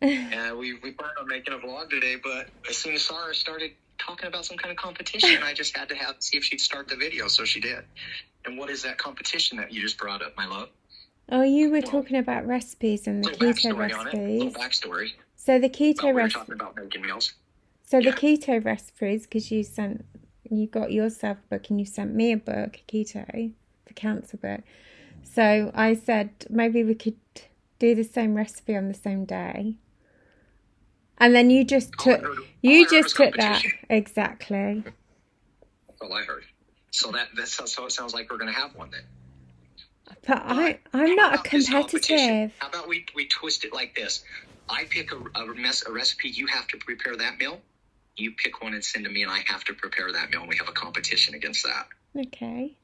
And we planned on making a vlog today, but as soon as Sarah started talking about some kind of competition, I just had to see if she'd start the video, so she did. And what is that competition that you just brought up, my love? Oh, you were talking about recipes and the keto recipes. Little backstory. So the keto we were talking about making meals. So the keto recipes, because you got yourself a book and you sent me a book, keto, the cancer book. So I said maybe we could do the same recipe on the same day. And then you just took that. Exactly. That's all I heard. So so it sounds like we're going to have one then. But I'm not competitive. How about we twist it like this? I pick a recipe, you have to prepare that meal. You pick one and send to me, and I have to prepare that meal, and we have a competition against that. Okay.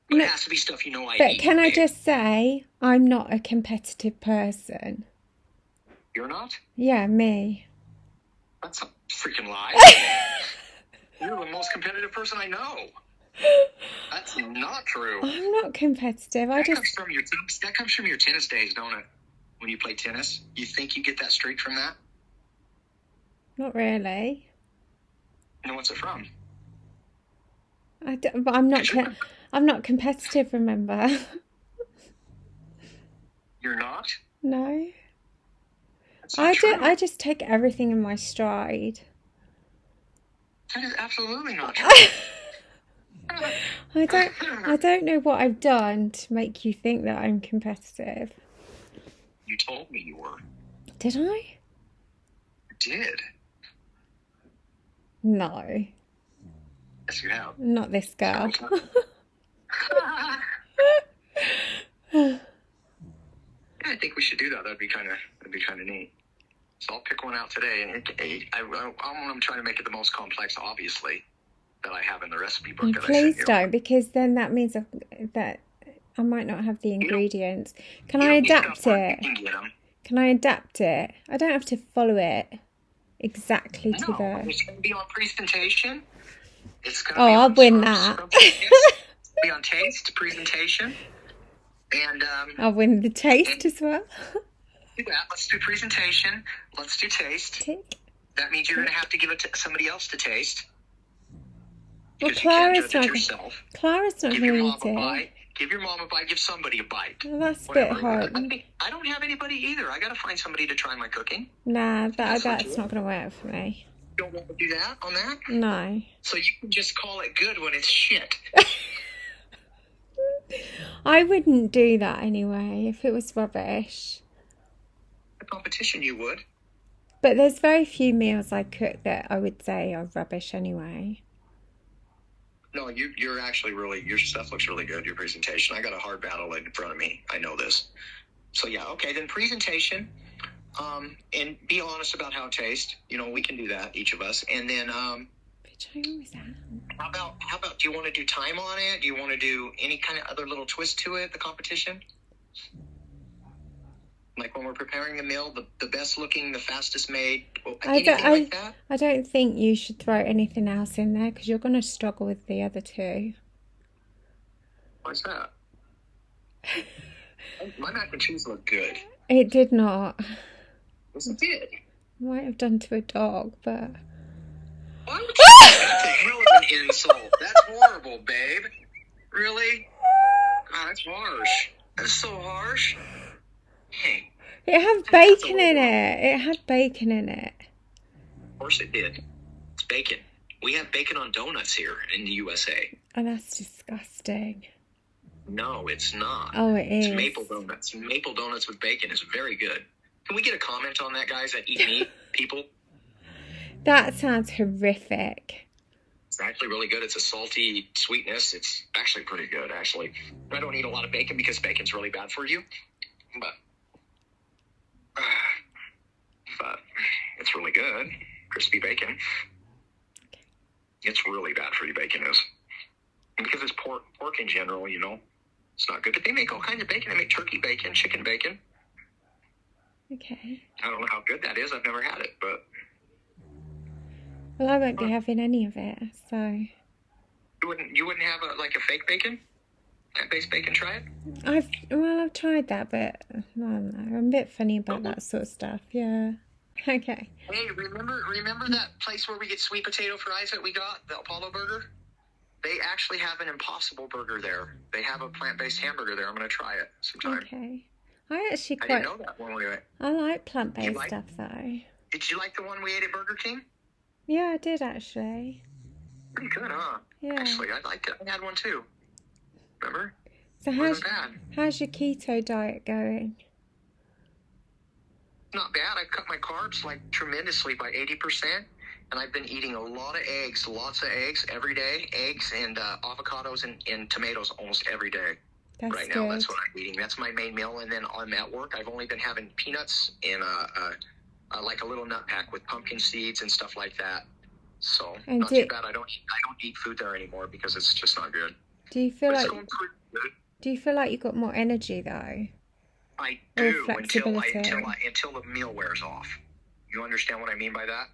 But it has to be stuff you know I eat. But can I just say, I'm not a competitive person. You're not? Yeah, me. That's a freaking lie. You're the most competitive person I know. That's not true. I'm not competitive. That comes from your tennis days, don't it? When you play tennis, you think you get that streak from that? Not really. And what's it from? But I'm not competitive. Remember? You're not? No. I just take everything in my stride. That is absolutely not true. I don't know what I've done to make you think that I'm competitive. You told me you were. Did I? You did. No. Yes, you have. Not this girl. I think we should do that. That'd be kind of neat. So I'll pick one out today, and I'm trying to make it the most complex, obviously, that I have in the recipe book. Please don't, because then that means that I might not have the ingredients. Can I adapt it? Can I adapt it? I don't have to follow it exactly to the... It's going to be on presentation. I'll win that. Be on taste, presentation, and... I'll win the taste as well. Do that. Let's do presentation. Let's do taste. That means you're going to have to give it to somebody else to taste. Well, Clara's not going to eat it. Give your mom a bite. Give somebody a bite. Well, that's a bit hard. I don't have anybody either. I got to find somebody to try my cooking. Nah, that's not going to work for me. You don't want to do that on that? No. So you can just call it good when it's shit. I wouldn't do that anyway if it was rubbish. A competition you would. But there's very few meals I cook that I would say are rubbish anyway. No, you're actually your stuff looks really good, your presentation. I got a hard battle in front of me. I know this. So yeah, okay, then presentation. And be honest about how it tastes. We can do that, each of us. And then Which home was that? How about do you want to do time on it? Do you want to do any kind of other little twist to it, the competition? Like when we're preparing a meal, the best looking, the fastest made, like that? I don't think you should throw anything else in there because you're going to struggle with the other two. Why's that? My mac and cheese looked good. It did not. Yes, it did. Might have done to a dog, but... Why would you take real as an insult? That's horrible, babe. Really? God, that's harsh. That's so harsh. Hey. It had bacon in it. It had bacon in it. Of course it did. It's bacon. We have bacon on donuts here in the USA. Oh, that's disgusting. No, it's not. Oh, it is. It's maple donuts. Maple donuts with bacon is very good. Can we get a comment on that, guys, that eat meat, people? That sounds horrific. It's actually really good. It's a salty sweetness. It's actually pretty good, actually. I don't eat a lot of bacon because bacon's really bad for you. But it's really good. Crispy bacon. Okay. It's really bad for you, bacon is. And because it's pork in general, it's not good. But they make all kinds of bacon. They make turkey bacon, chicken bacon. Okay. I don't know how good that is. I've never had it, but... Well, I won't be having any of it, so... You wouldn't have a fake bacon? Plant-based bacon, try it. I've tried that, but I don't know. I'm a bit funny about that sort of stuff. Yeah. Okay. Hey, remember that place where we get sweet potato fries that we got, the Apollo Burger? They actually have an Impossible Burger there. They have a plant-based hamburger there. I'm going to try it sometime. Okay. I actually I didn't know that when we went. I like plant-based stuff though. Did you like the one we ate at Burger King? Yeah, I did actually. Pretty good, huh? Yeah. Actually, I liked it. I had one too. Remember? So Wasn't bad. how's your keto diet going? Not bad. I cut my carbs like tremendously by 80%. And I've been eating a lot of eggs, lots of eggs every day. Eggs and avocados and tomatoes almost every day. That's right good. now, that's what I'm eating. That's my main meal. And then I'm at work. I've only been having peanuts and like a little nut pack with pumpkin seeds and stuff like that. So not too bad. I don't eat food there anymore because it's just not good. Do you feel it's going pretty good. Do you feel like you've got more energy though? I do until the meal wears off. You understand what I mean by that?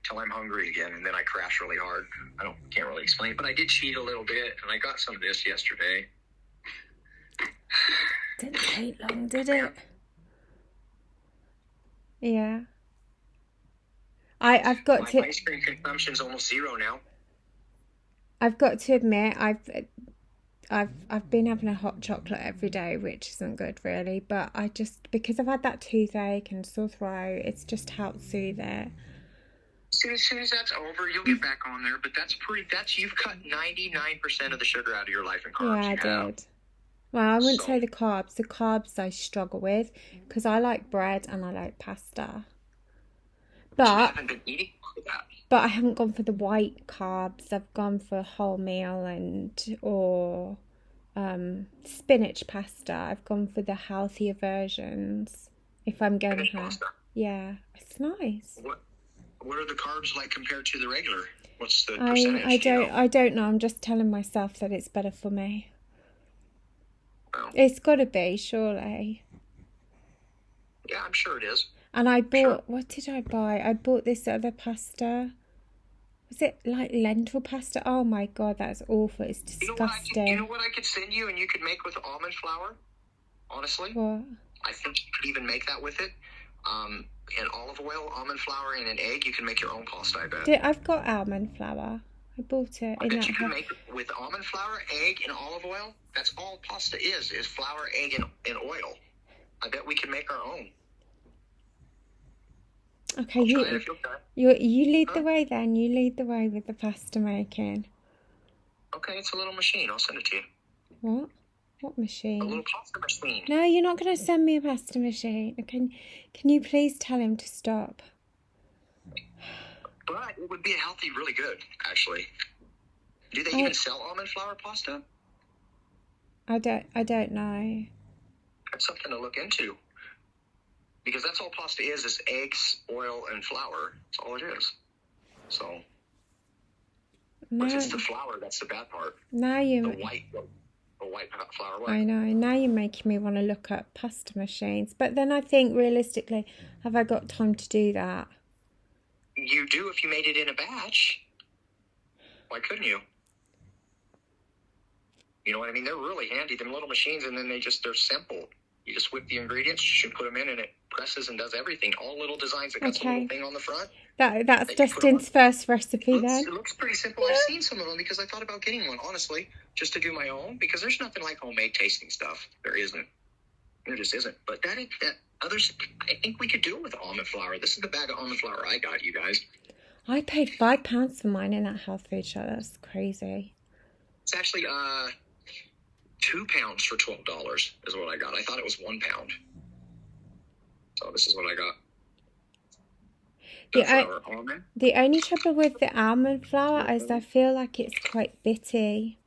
Till I'm hungry again, and then I crash really hard. Can't really explain, but I did cheat a little bit, and I got some of this yesterday. Didn't take long, did it? Yeah. I've got to. My ice cream consumption's almost zero now. I've got to admit, I've been having a hot chocolate every day, which isn't good really. But because I've had that toothache and sore throat, it's just helped soothe it. As soon as that's over, you'll get back on there. But you've cut 99% of the sugar out of your life in carbs. Yeah, I did. Well, I wouldn't say the carbs. The carbs I struggle with because I like bread and I like pasta. But you haven't been eating that. But I haven't gone for the white carbs. I've gone for wholemeal or spinach pasta. I've gone for the healthier versions. If I'm going to have, yeah, it's nice. What are the carbs like compared to the regular? What's the percentage? I don't know. I'm just telling myself that it's better for me. Well, it's got to be, surely. Yeah, I'm sure it is. And I bought, what did I buy? I bought this other pasta. Was it like lentil pasta? Oh my God, that's awful. It's disgusting. You know what I could send you and you could make with almond flour? Honestly? What? I think you could even make that with it. And olive oil, almond flour, and an egg. You can make your own pasta, I bet. I've got almond flour. I bought it. I bet you can make it with almond flour, egg, and olive oil. That's all pasta is flour, egg, and oil. I bet we can make our own. Okay, you lead the way then. You lead the way with the pasta making. Okay, it's a little machine. I'll send it to you. What? What machine? A little pasta machine. No, you're not going to send me a pasta machine. Can you please tell him to stop? But it would be healthy, really good, actually. Do they even sell almond flour pasta? I don't know. That's something to look into. Because that's all pasta is eggs, oil, and flour. That's all it is. So. No. But it's the flour that's the bad part. Now you. The white flour. What? I know. Now you're making me want to look up pasta machines. But then I think realistically, have I got time to do that? You do if you made it in a batch. Why couldn't you? You know what I mean? They're really handy. Them little machines, and then they're simple. You just whip the ingredients, you should put them in, and it presses and does everything. All little designs. It got a little thing on the front. That's Justin's first recipe then. It looks pretty simple. I've seen some of them because I thought about getting one, honestly, just to do my own, because there's nothing like homemade tasting stuff. There isn't. There just isn't. But others, I think we could do it with almond flour. This is the bag of almond flour I got, you guys. I paid £5 for mine in that health food shop. That's crazy. It's actually 2 pounds for $12 is what I got. I thought it was 1 pound. So this is what I got. The only trouble with the almond flour is I feel like it's quite bitty.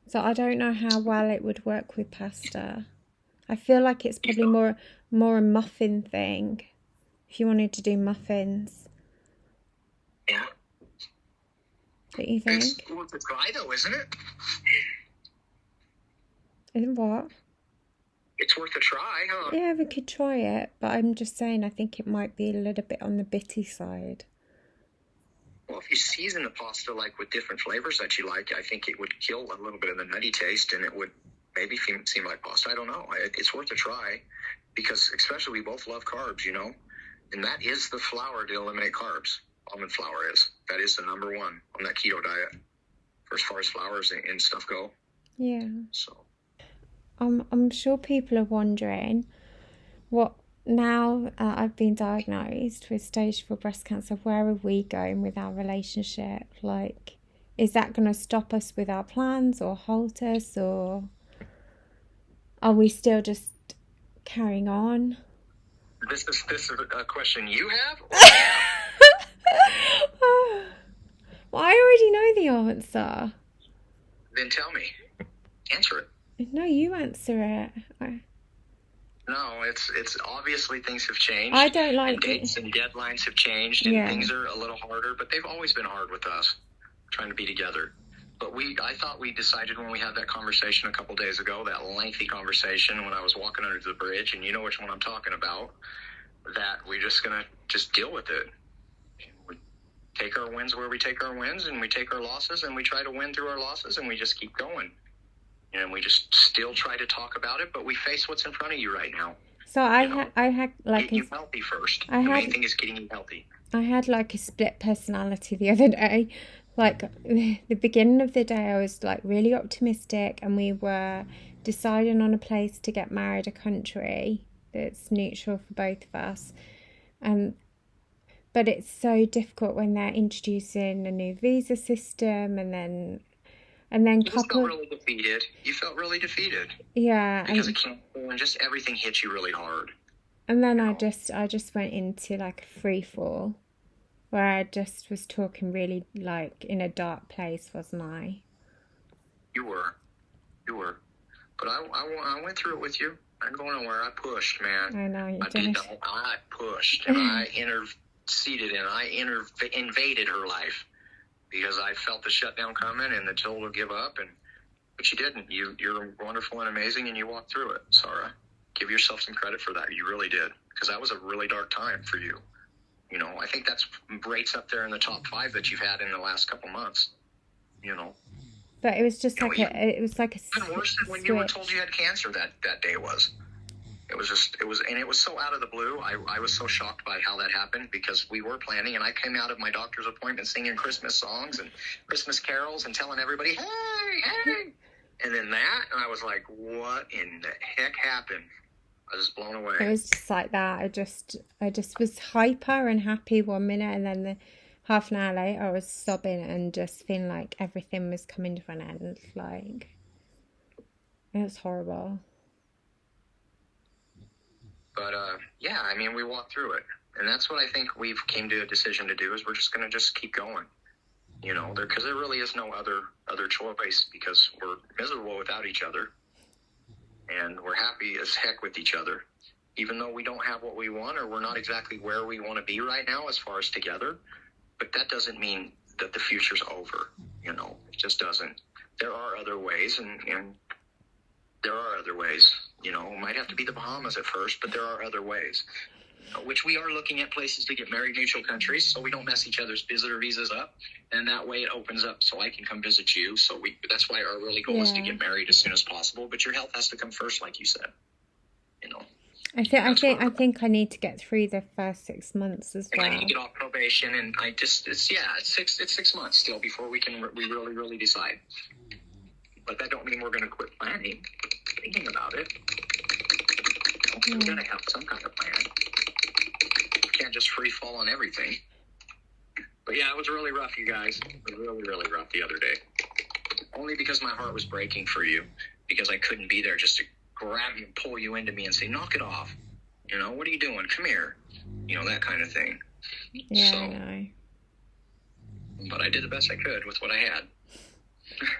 So I don't know how well it would work with pasta. I feel like it's probably more a muffin thing. If you wanted to do muffins. Yeah. What do you think? It's worth a try though, isn't it? Isn't what? It's worth a try, huh? Yeah, we could try it, but I'm just saying I think it might be a little bit on the bitty side. Well, if you season the pasta like with different flavors that you like, I think it would kill a little bit of the nutty taste, and it would maybe seem like pasta. I don't know. It's worth a try because especially we both love carbs, you know, and that is the flour to eliminate carbs. Almond flour is. That is the number one on that keto diet for as far as flours and stuff go. Yeah. So I'm sure people are wondering what now I've been diagnosed with stage 4 breast cancer, where are we going with our relationship? Like, is that going to stop us with our plans or halt us, or are we still just carrying on? This is a question you have? Or Well, I already know the answer. then tell me. Answer it. No, you answer it. No, it's obviously things have changed. I don't like and dates and deadlines have changed, and Yeah. things are a little harder, but they've always been hard with us, trying to be together. But I thought we decided when we had that conversation a couple days ago, that lengthy conversation when I was walking under the bridge, and you know which one I'm talking about, that we're just going to just deal with it. We take our wins where we take our wins, and we take our losses, and we try to win through our losses, and we just keep going. And we just still try to talk about it, but we face what's in front of you right now. So I had like Get you healthy first. I The had- main thing is getting you healthy. I had like a split personality the other day. Like the beginning of the day, I was like really optimistic, and we were deciding on a place to get married, a country that's neutral for both of us. But it's so difficult when they're introducing a new visa system, and then You just felt really defeated. You felt really defeated yeah, because it can't, and just everything hit you really hard. and then I just went into like a free fall, where I just was talking really like in a dark place, wasn't I? You were. But I went through it with you. I didn't go nowhere. I pushed, man. I know you I did. I pushed, and I interceded, and I invaded her life because I felt the shutdown coming and the total to give up, but you didn't. You're wonderful and amazing, and you walked through it, Sarah. Give yourself some credit for that. You really did, because that was a really dark time for you. You know, I think that's rates up there in the top 5 that you've had in the last couple months. You know, But it was just You know, like you- it was like a even worse than when you were switch. told you had cancer that day was. It was so out of the blue. I was so shocked by how that happened, because we were planning, and I came out of my doctor's appointment singing Christmas songs and Christmas carols and telling everybody, hey, and then that, and I was like, what in the heck happened? I was blown away. It was just like that. I just was hyper and happy one minute, and then half an hour later I was sobbing and just feeling like everything was coming to an end. Like, it was horrible. But yeah, I mean, we walked through it, and that's what I think we've came to a decision to do, is we're just going to just keep going, you know, because there really is no other choice, because we're miserable without each other, and we're happy as heck with each other, even though we don't have what we want, or we're not exactly where we want to be right now as far as together. But that doesn't mean that the future's over, you know. It just doesn't. There are other ways, and there are other ways. You know, it might have to be the Bahamas at first, but there are other ways, which we are looking at places to get married, neutral countries, so we don't mess each other's visitor visas up, and that way it opens up so I can come visit you. So that's why our really goal is to Yeah. get married as soon as possible. But your health has to come first, like you said. You know, I think I need to get through the first 6 months as and I well. need to get off probation, and it's 6 months still before we really decide. But that don't mean we're going to quit planning, thinking about it. We're going to have some kind of plan. We can't just free fall on everything. But yeah, it was really rough, you guys. It was really, really rough the other day. Only because my heart was breaking for you, because I couldn't be there just to grab you and pull you into me and say, knock it off. You know, what are you doing? Come here. You know, that kind of thing. Yeah, So- I know. But I did the best I could with what I had.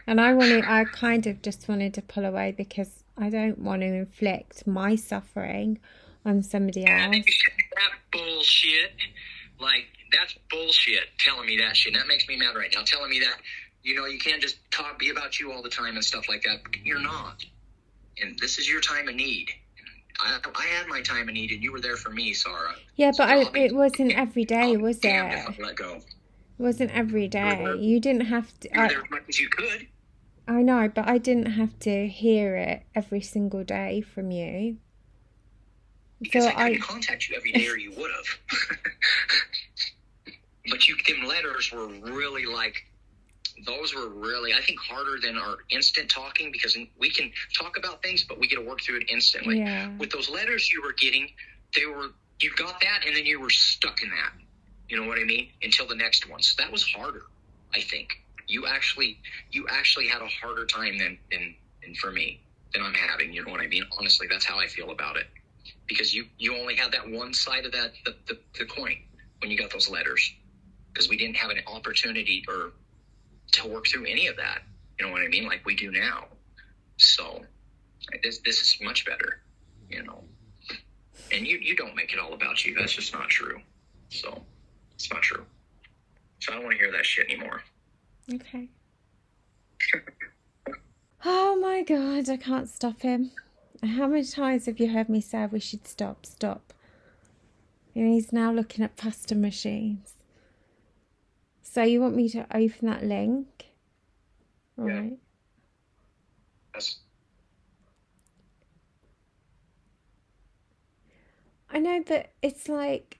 And I kind of just wanted to pull away, because I don't want to inflict my suffering on somebody else. That bullshit. Like, that's bullshit telling me that shit. And that makes me mad right now. Telling me that, you know, you can't just be about you all the time and stuff like that. You're not. And this is your time of need. I had my time of need, and you were there for me, Sarah. Yeah, So but I'll be- it wasn't every day, was Damn it? if I let go. It wasn't every day. You didn't have to. You were there as much as you could. I know, but I didn't have to hear it every single day from you. Because So I couldn't contact you every day, or you would have. But them letters were really those were really, I think, harder than our instant talking, because we can talk about things, but we get to work through it instantly. Yeah. With those letters you were getting, you got that, and then you were stuck in that. You know what I mean? Until the next one. So that was harder, I think. You actually had a harder time than for me than I'm having. You know what I mean? Honestly, that's how I feel about it. Because you only had that one side of that the coin when you got those letters. Because we didn't have an opportunity to work through any of that. You know what I mean? Like we do now. So this is much better, you know. And you don't make it all about you. That's just not true. So it's not true. So I don't want to hear that shit anymore. Okay. Oh my God, I can't stop him. How many times have you heard me say we should stop? And he's now looking at pasta machines. So you want me to open that link? Right. Yes. I know, but it's like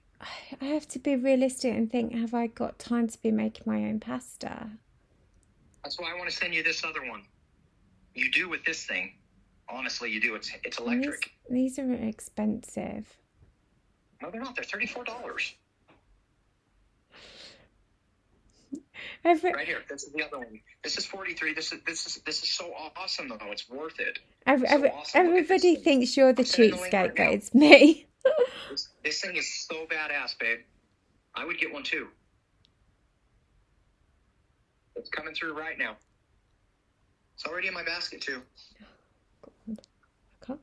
I have to be realistic and think, have I got time to be making my own pasta? That's why I want to send you this other one. You do with this thing. Honestly, you do. It's electric. These are expensive. No, they're not. They're $34. Right here. This is the other one. This is $43. This is so awesome though. It's worth it. Everybody thinks you're the cheapskate, but it's me. This thing is so badass, babe. I would get one too. It's coming through right now. It's already in my basket too. God.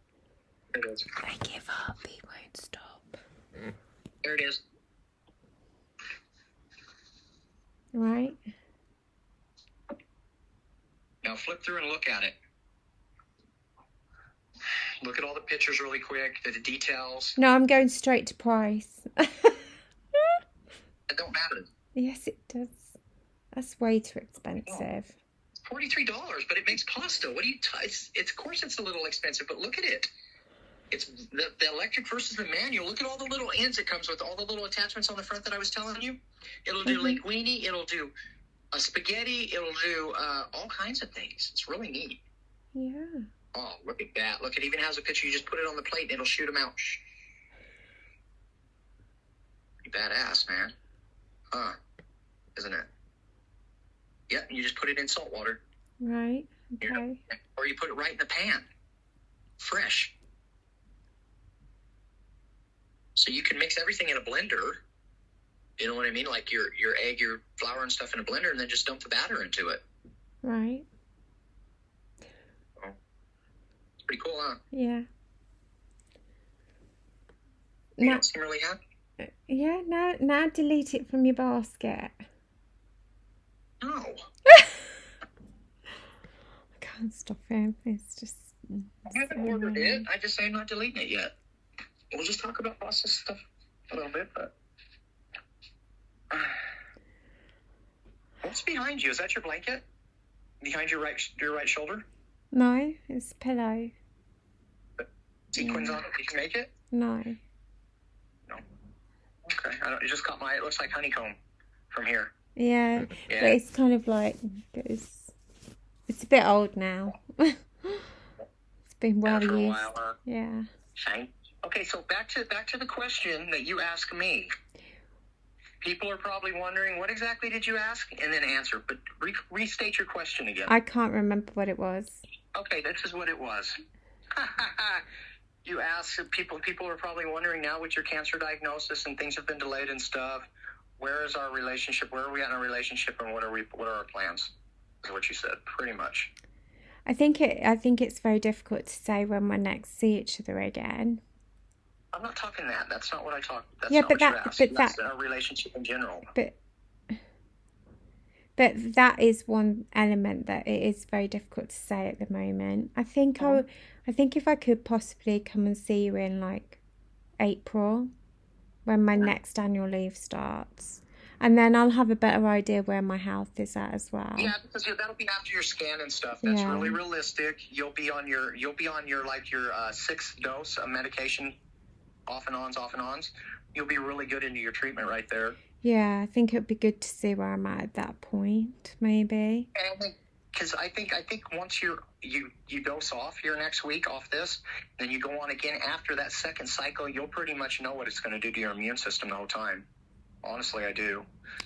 There it is. I give up. He won't stop. There it is. Right. Now flip through and look at it. Look at all the pictures really quick, the details. No, I'm going straight to price. It don't matter. Yes, it does. That's way too expensive. $43, but it makes pasta. What do you? It's of course it's a little expensive, but look at it. It's the electric versus the manual. Look at all the little ends it comes with, all the little attachments on the front that I was telling you. It'll do linguine. It'll do a spaghetti. It'll do all kinds of things. It's really neat. Yeah. Oh, look at that. Look, it even has a picture. You just put it on the plate and it'll shoot them out. Pretty badass, man. Huh. Isn't it? Yeah, and you just put it in salt water. Right. Okay. You know, or you put it right in the pan. Fresh. So you can mix everything in a blender. You know what I mean? Like your egg, your flour and stuff in a blender, and then just dump the batter into it. Right. Oh. It's pretty cool, huh? Yeah. You don't seem really happy. Yeah, now delete it from your basket. No. I can't stop him. It's just... I haven't ordered it. I just say I'm not deleting it yet. We'll just talk about pasta stuff a little bit, but... What's behind you? Is that your blanket? Behind your right shoulder? No, it's a pillow. Sequins on it? Did you make it? No. No. Okay. It just caught it looks like honeycomb from here. Yeah, but it's kind of like... It's a bit old now. It's been well used. For a while, huh? Yeah. Fine. Okay, so back to the question that you asked me. People are probably wondering, what exactly did you ask? And then answer. But restate your question again. I can't remember what it was. Okay, this is what it was. You asked, people are probably wondering now with your cancer diagnosis and things have been delayed and stuff, where is our relationship? Where are we at in our relationship, and what are our plans? Is what you said, pretty much. I think it's very difficult to say when we're next see each other again. I'm not talking that. That's not what I talked. That's yeah, not but what that, you asked. but That's that, our relationship in general. But that is one element that it is very difficult to say at the moment. I think I think if I could possibly come and see you in like April, when my next annual leave starts, And then I'll have a better idea where my health is at as well. Yeah, because that'll be after your scan and stuff. That's Yeah. really realistic. You'll be on your like your sixth dose of medication, off and ons. You'll be really good into your treatment right there. Yeah, I think it'd be good to see where I'm at that point, maybe. And I think once you dose off here next week off this, then you go on again after that second cycle, you'll pretty much know what it's going to do to your immune system the whole time. Honestly, I do.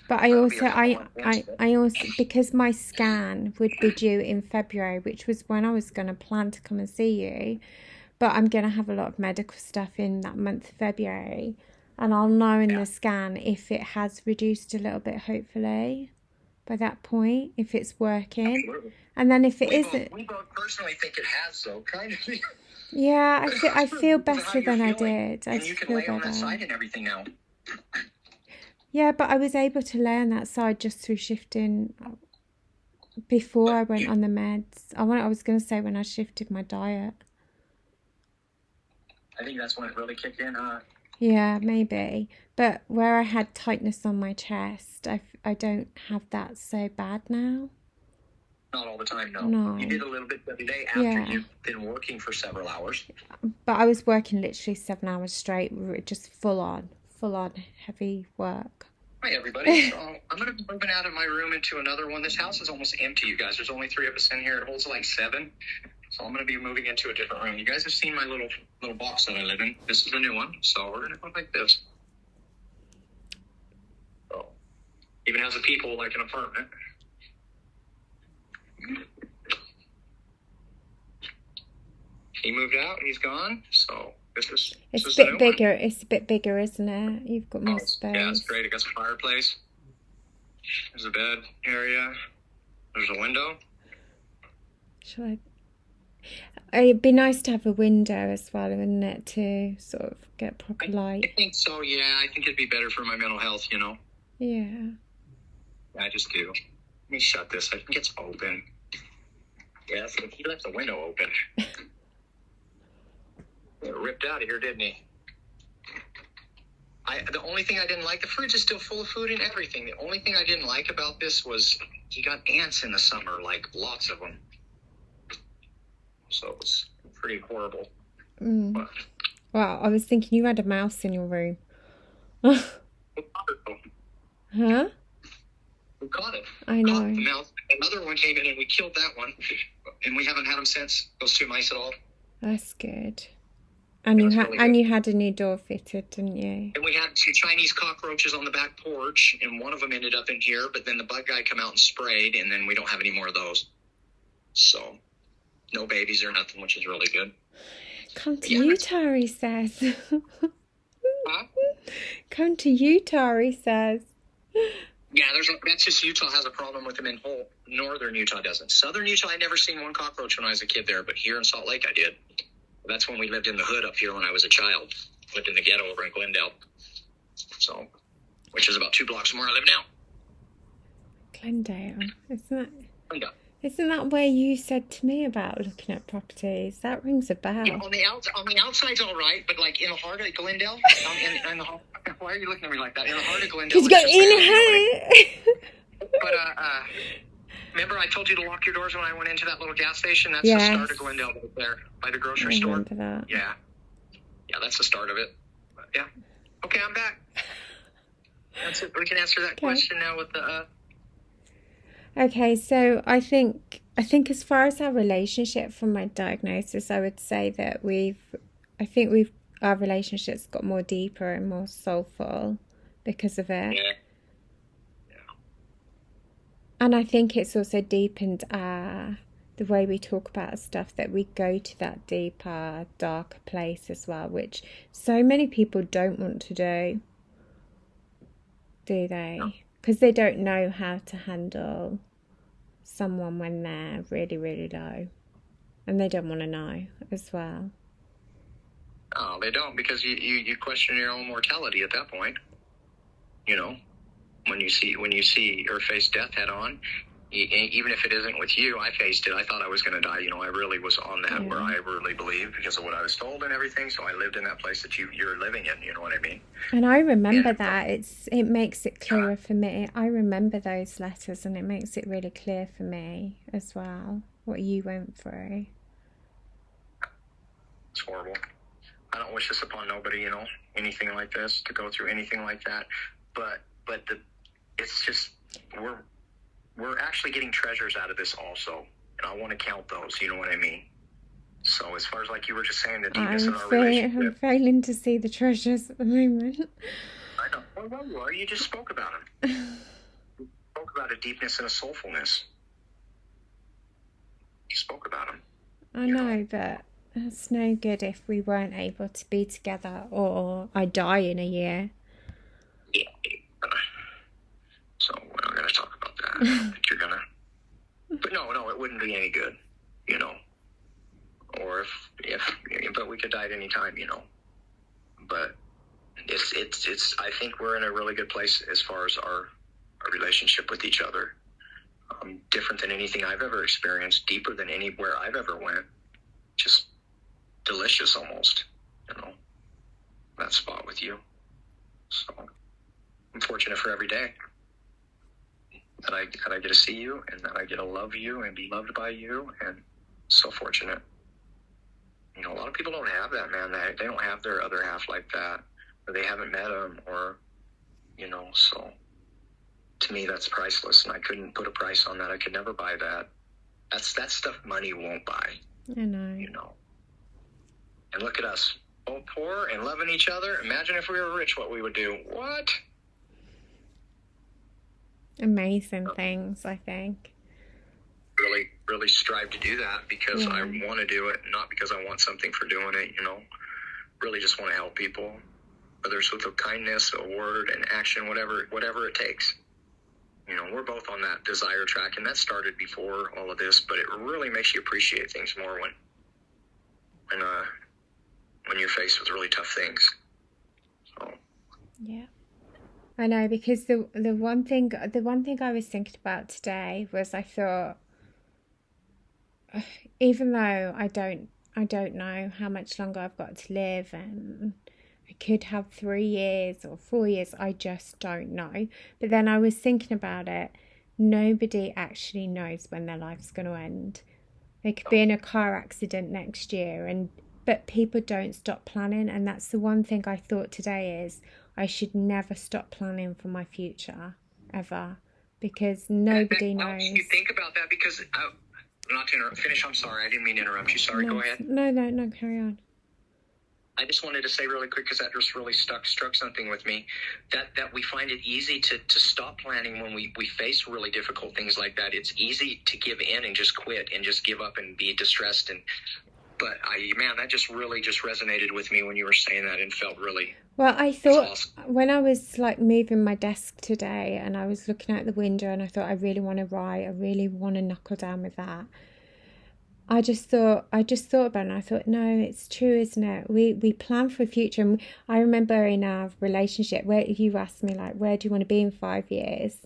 But I also, because my scan would be due in February, which was when I was going to plan to come and see you, but I'm going to have a lot of medical stuff in that month of February, and I'll know in the scan if it has reduced a little bit, hopefully, by that point, if it's working. Absolutely. And then if it isn't... We both personally think it has, though, kind of. Yeah, I feel better than I did. And you can lay on that side and everything now. Yeah, but I was able to lay on that side just through shifting before I went on the meds. I was going to say when I shifted my diet. I think that's when it really kicked in, huh? Yeah, maybe. But where I had tightness on my chest, I don't have that so bad now. Not all the time, no. No. You did a little bit the other day after you've been working for several hours. But I was working literally 7 hours straight, just full on heavy work. Hi, everybody. So I'm going to be moving out of my room into another one. This house is almost empty, you guys. There's only 3 of us in here. It holds like 7. So I'm going to be moving into a different room. You guys have seen my little box that I live in. This is the new one. So we're going to go like this. So even has a people like an apartment. He moved out. He's gone. So it's a bit bigger. It's a bit bigger, isn't it? You've got more space. Yeah, it's great. It got a fireplace. There's a bed area. There's a window. It'd be nice to have a window as well, wouldn't it, to sort of get proper light? I think so, yeah. I think it'd be better for my mental health, you know? Yeah. I just do. Let me shut this. I think it's open. Yes, yeah, he left the window open. It ripped out of here, didn't he? The only thing I didn't like, the fridge is still full of food and everything. The only thing I didn't like about this was he got ants in the summer, like lots of them. So it was pretty horrible. Well, I was thinking you had a mouse in your room. Huh? We caught it. I know. Caught the mouse. Another one came in and we killed that one. And we haven't had them since, those 2 mice at all. That's good. And you had a new door fitted, didn't you? And we had 2 Chinese cockroaches on the back porch, and one of them ended up in here, but then the bug guy come out and sprayed, and then we don't have any more of those. So, no babies or nothing, which is really good. Come to Utah, he says. Huh? Come to Utah, he says. Yeah, that's just Utah has a problem with them in whole. Northern Utah doesn't. Southern Utah, I never seen one cockroach when I was a kid there, but here in Salt Lake I did. That's when we lived in the hood up here when I was a child. Lived in the ghetto over in Glendale. So, which is about 2 blocks from where I live now. Glendale. Glendale. Isn't that where you said to me about looking at properties? That rings a bell. Yeah, on the outside's all right, but like in the heart of Glendale, why are you looking at me like that? In the heart of Glendale, because you got in here. But remember I told you to lock your doors when I went into that little gas station? That's the start of Glendale right there by the grocery store. Remember that. Yeah, that's the start of it. But, yeah. Okay, I'm back. That's it. We can answer that question now with the. Okay, so I think as far as our relationship from my diagnosis, I would say that our relationship's got more deeper and more soulful because of it. Yeah. And I think it's also deepened the way we talk about stuff, that we go to that deeper, darker place as well, which so many people don't want to do they? Because they don't know how to handle someone when they're really, really low. And they don't want to know as well. Oh, they don't, because you question your own mortality at that point. You know, when you see or face death head on, even if it isn't with you, I faced it. I thought I was going to die. I really was on that where I really believed because of what I was told and everything. So I lived in that place that you're living in. You know what I mean? And I remember that. It makes it clearer for me. I remember those letters, and it makes it really clear for me as well what you went through. It's horrible. I don't wish this upon nobody, anything like this, to go through anything like that. But it's just we're actually getting treasures out of this also, and I want to count those. You know what I mean? So as far as like you were just saying, the deepness in our relationship, I'm failing to see the treasures at the moment. I know. Well, you are. You just spoke about them. You spoke about a deepness and a soulfulness. You spoke about them. I know, but it's no good if we weren't able to be together, or I die in a year. Yeah. So we're not going to talk about that. I think you're going to. But no, it wouldn't be any good, Or but we could die at any time, But it's. I think we're in a really good place as far as our relationship with each other. Different than anything I've ever experienced, deeper than anywhere I've ever went. Just delicious, almost. That spot with you. So I'm fortunate for every day that I get to see you and that I get to love you and be loved by you, and so fortunate. A lot of people don't have that, man. They don't have their other half like that, or they haven't met them, or, so to me, that's priceless, and I couldn't put a price on that. I could never buy that. That's stuff money won't buy. I know. And look at us, both poor and loving each other. Imagine if we were rich, what we would do. What? Amazing things, I think. Really, really strive to do that because I want to do it, not because I want something for doing it, Really just want to help people, whether it's with a kindness, a word, an action, whatever it takes. We're both on that desire track, and that started before all of this, but it really makes you appreciate things more when you're faced with really tough things. So. Yeah. I know, because the one thing I was thinking about today was, I thought, even though I don't know how much longer I've got to live, and I could have 3 years or 4 years, I just don't know. But then I was thinking about it. Nobody actually knows when their life's going to end. They could be in a car accident next year, but people don't stop planning, and that's the one thing I thought today is I should never stop planning for my future, ever, because nobody knows. You think about that because, not to interrupt, finish, I'm sorry, I didn't mean to interrupt you, sorry, No, go ahead. No, carry on. I just wanted to say really quick, because that just really struck something with me, that we find it easy to stop planning when we face really difficult things like that. It's easy to give in and just quit and just give up and be distressed. But that just really just resonated with me when you were saying that, and felt really. Well, I thought awesome. When I was like moving my desk today, and I was looking out the window, and I thought, I really want to write, I really want to knuckle down with that. I just thought about it, and I thought, no, it's true, isn't it? We plan for the future. And I remember in our relationship where you asked me, like, where do you want to be in 5 years?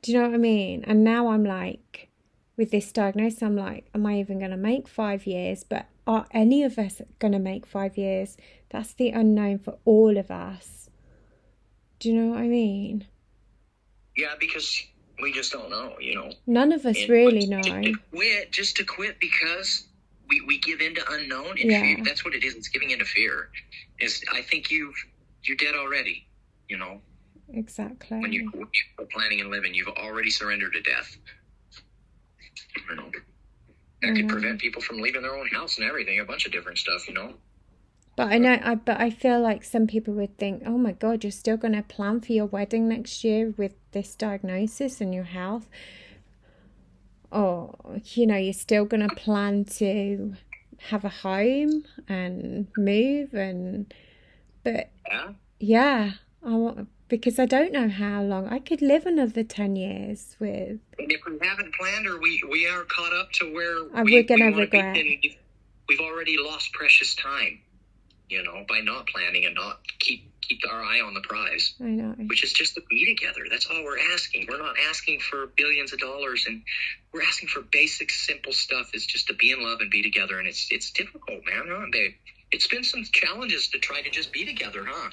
Do you know what I mean? And now I'm like, with this diagnosis, I'm like, am I even going to make 5 years? But are any of us going to make 5 years? That's the unknown for all of us. Do you know what I mean? Yeah, because we just don't know, None of us really know. Just to quit because we give in to unknown and fear. That's what it is. It's giving in to fear. I think you're dead already, Exactly. When you're planning and living, you've already surrendered to death. That could prevent people from leaving their own house and everything, a bunch of different stuff, But I feel like some people would think, oh my God, you're still going to plan for your wedding next year with this diagnosis and your health. Or, you're still going to plan to have a home and move. But because I don't know how long. I could live another 10 years with. If we haven't planned, or we are caught up to where we're going to regret. We've already lost precious time. By not planning and not keep our eye on the prize, I know. which is just to be together. That's all we're asking. We're not asking for billions of dollars, and we're asking for basic, simple stuff. It's just to be in love and be together, and it's difficult, man, huh, babe? It's been some challenges to try to just be together, huh?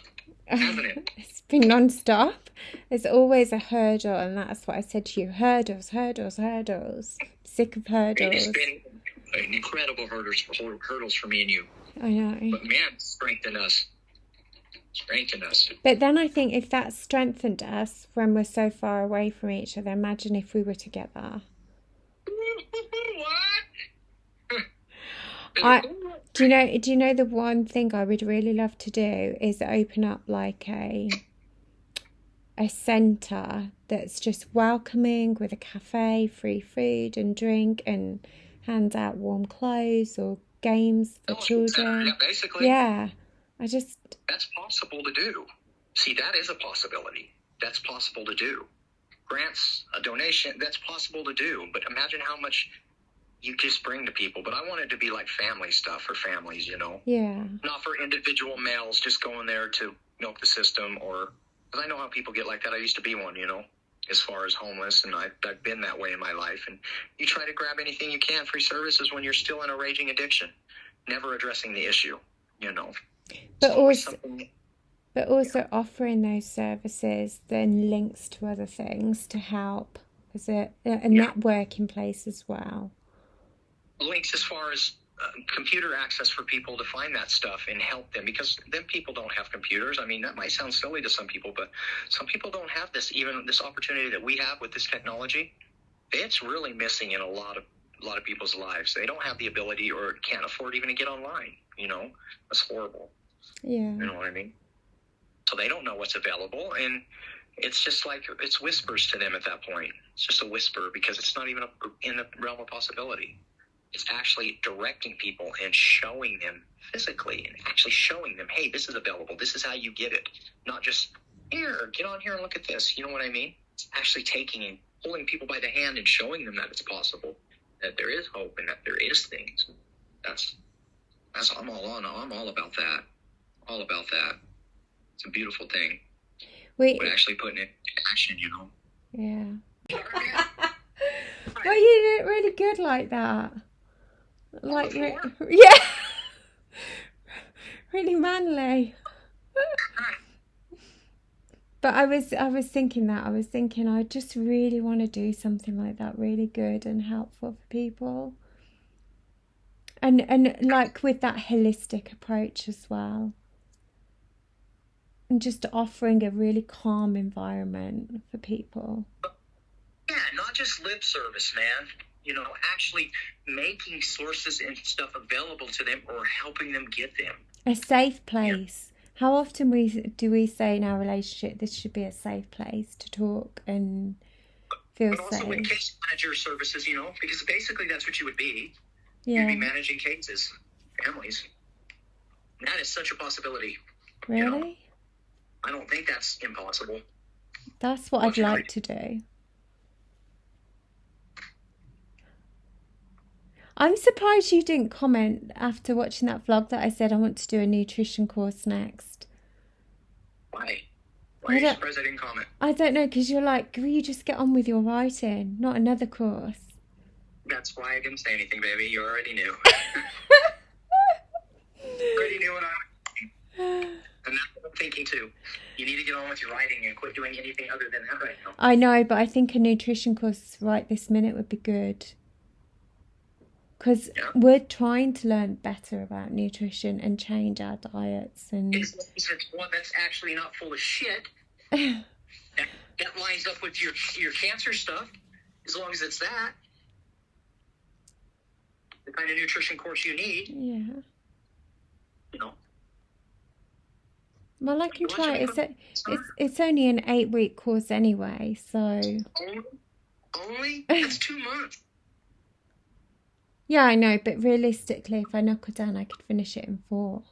Hasn't it? It's been non-stop. There's always a hurdle, and that's what I said to you. Hurdles, hurdles, hurdles. Sick of It's hurdles. been incredible hurdles for me and you. I know. But man, strengthened us. Strengthened us. But then I think if that strengthened us when we're so far away from each other, imagine if we were together. What? Do you know the one thing I would really love to do is open up like a centre that's just welcoming with a cafe, free food and drink, and hand out warm clothes or games for children. Yeah, basically. Yeah. That's possible to do. See, that is a possibility. That's possible to do. Grants, a donation, that's possible to do. But imagine how much you just bring to people. But I want it to be like family stuff for families, you know? Yeah. Not for individual males just going there to milk the system, or because I know how people get like that. I used to be one, you know, as far as homeless, and I've been that way in my life. And you try to grab anything you can, free services, when you're still in a raging addiction, never addressing the issue, you know. But also offering those services then links to other things to help. Is it a networking place as well? Links as far as computer access for people to find that stuff and help them, because then people don't have computers. I mean, that might sound silly to some people, but some people don't have this opportunity that we have with this technology. It's really missing in a lot of people's lives. They don't have the ability or can't afford even to get online, you know. That's horrible. Yeah. You know what I mean? So they don't know what's available, and it's just like it's whispers to them at that point. It's just a whisper, because it's not even in the realm of possibility. It's actually directing people and showing them physically, and actually showing them, hey, this is available. This is how you get it. Not just, here, get on here and look at this. You know what I mean? It's actually taking and pulling people by the hand and showing them that it's possible, that there is hope, and that there is things. That's I'm all about that. All about that. It's a beautiful thing. But actually putting it in action, you know. Yeah. Well, you did it really good like that. Like, yeah. Really manly. But I was thinking I just really want to do something like that, really good and helpful for people. And like with that holistic approach as well. And just offering a really calm environment for people. Yeah, not just lip service, man. You know, actually making sources and stuff available to them, or helping them get them. A safe place. Yeah. How often do we say in our relationship, this should be a safe place to talk and feel safe? But also with case manager services, you know, because basically that's what you would be. Yeah. You'd be managing cases, families. That is such a possibility. Really? You know? I don't think that's impossible. That's what I'd like to do. I'm surprised you didn't comment after watching that vlog that I said I want to do a nutrition course next. Why? Why are you surprised I didn't comment? I don't know, because you're like, will you just get on with your writing, not another course? That's why I didn't say anything, baby. You already knew. You already knew what and that's what I'm thinking too. You need to get on with your writing and quit doing anything other than that right now. I know, but I think a nutrition course right this minute would be good. Because we're trying to learn better about nutrition and change our diets. And it's one that's actually not full of shit. that lines up with your cancer stuff. As long as it's that. The kind of nutrition course you need. Yeah. You know. Well, I can try it. It's only an 8-week course anyway, so... Only? That's 2 months. Yeah, I know, but realistically, if I knuckle down, I could finish it in 4.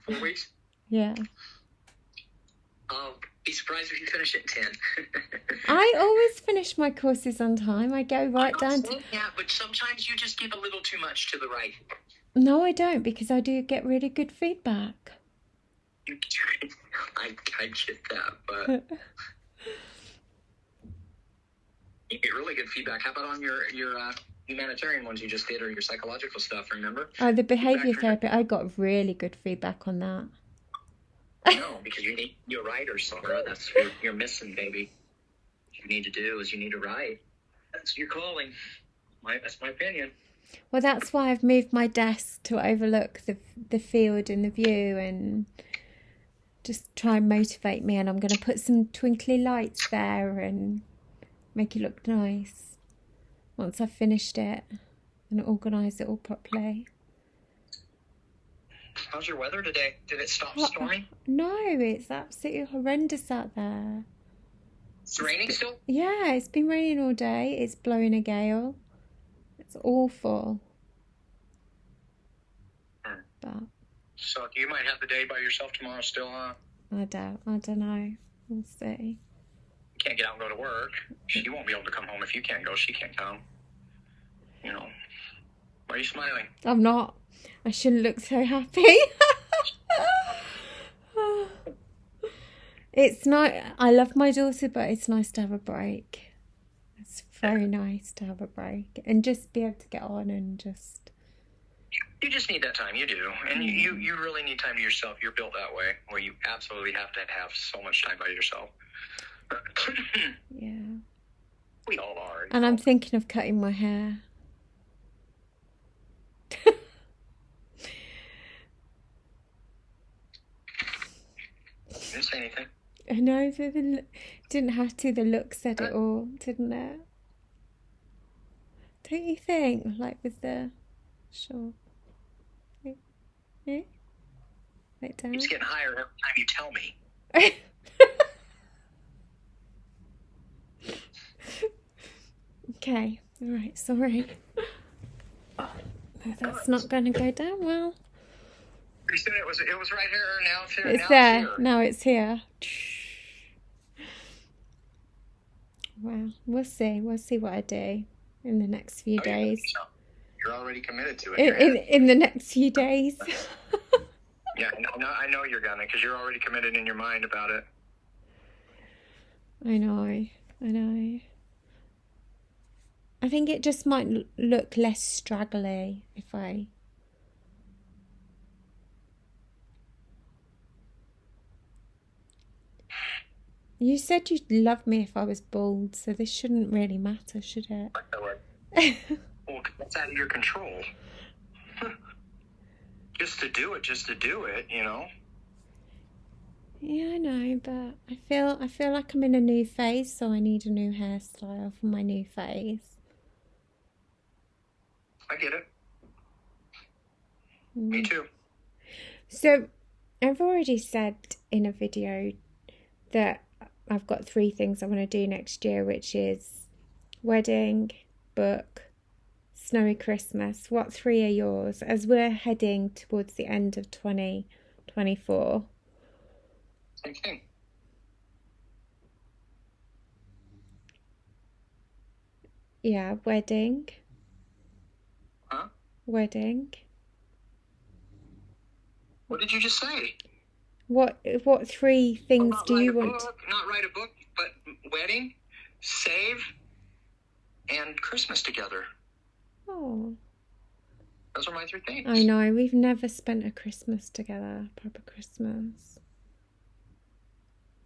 4 weeks? Yeah. I'll be surprised if you finish it in 10. I always finish my courses on time. I go right down to... Yeah, but sometimes you just give a little too much to the right. No, I don't, because I do get really good feedback. I get that, but you get really good feedback. How about on your humanitarian ones you just did, or your psychological stuff? Remember? Oh, the behaviour Feedback from- therapy, I got really good feedback on that. No, because you're a writer, Sarah. That's what you're missing, baby. What you need to do is you need to write. That's your calling. That's my opinion. Well, that's why I've moved my desk to overlook the field and the view, and just try and motivate me. And I'm going to put some twinkly lights there and make it look nice once I've finished it and organise it all properly. How's your weather today? Did it stop storming? No, it's absolutely horrendous out there. It's raining still? Yeah, it's been raining all day. It's blowing a gale. It's awful. But So you might have the day by yourself tomorrow still, huh? I don't know. We'll see. You can't get out and go to work. She won't be able to come home if you can't go. She can't come. You know. Why are you smiling? I'm not. I shouldn't look so happy. It's not. I love my daughter, but it's nice to have a break. It's very nice to have a break and just be able to get on and just. You just need that time. You do. And you really need time to yourself. You're built that way, where you absolutely have to have so much time by yourself. Yeah. We all are. And I'm thinking of cutting my hair. Didn't say anything. I know, didn't have to. The look said it all, didn't it? Don't you think? Like with the... Sure. Yeah? Right down. It's getting higher every time you tell me. Okay. All right. Sorry. No, that's not going to go down well. You said it was right here now too. It's now there. It's here. Now it's here. Well, we'll see. We'll see what I do in the next few days. You're already committed to it. In the next few days. Yeah, I know you're gonna, because you're already committed in your mind about it. I know. I think it just might look less straggly if I... You said you'd love me if I was bald, so this shouldn't really matter, should it? Well, that's out of your control. Just to do it, you know? Yeah, I know, but I feel like I'm in a new phase, so I need a new hairstyle for my new phase. I get it. Me too. So, I've already said in a video that I've got 3 things I want to do next year, which is wedding, book, snowy Christmas. What 3 are yours? As we're heading towards the end of 2024. Same thing. Yeah, wedding. Huh? Wedding. What did you just say? What 3 things do you want? Not write a book, but wedding, save, and Christmas together. Oh. Those are my 3 things. I know, we've never spent a Christmas together, proper Christmas.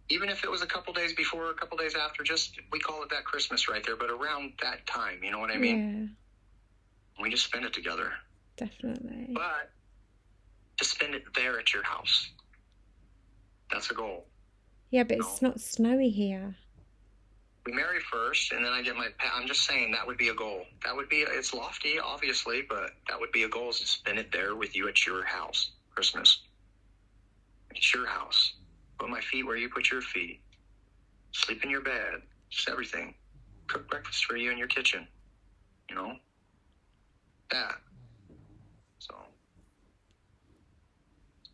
Even if it was a couple days before, a couple days after, just, we call it that Christmas right there, but around that time, you know what I mean? Yeah. We just spend it together. Definitely. But to spend it there at your house. That's a goal. Yeah, but it's not snowy here. We marry first, and then I get I'm just saying that would be a goal. That would be, it's lofty, obviously, but that would be a goal, is to spend it there with you at your house. Christmas. It's your house. Put my feet where you put your feet. Sleep in your bed. Just everything. Cook breakfast for you in your kitchen. You know? That. So.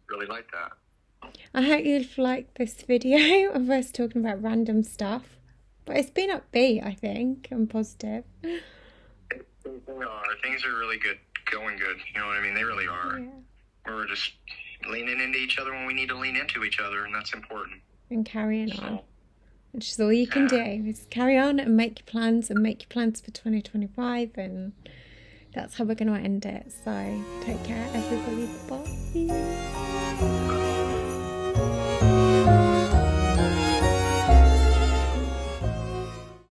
Really like that. I hope you've liked this video of us talking about random stuff. But it's been upbeat, I think, and positive. Things are really good, going good. You know what I mean? They really are. Yeah. We're just leaning into each other when we need to lean into each other, and that's important. And carrying on. So, Which is all you can do, is carry on and make your plans for 2025, and that's how we're going to end it. So take care, everybody. Bye.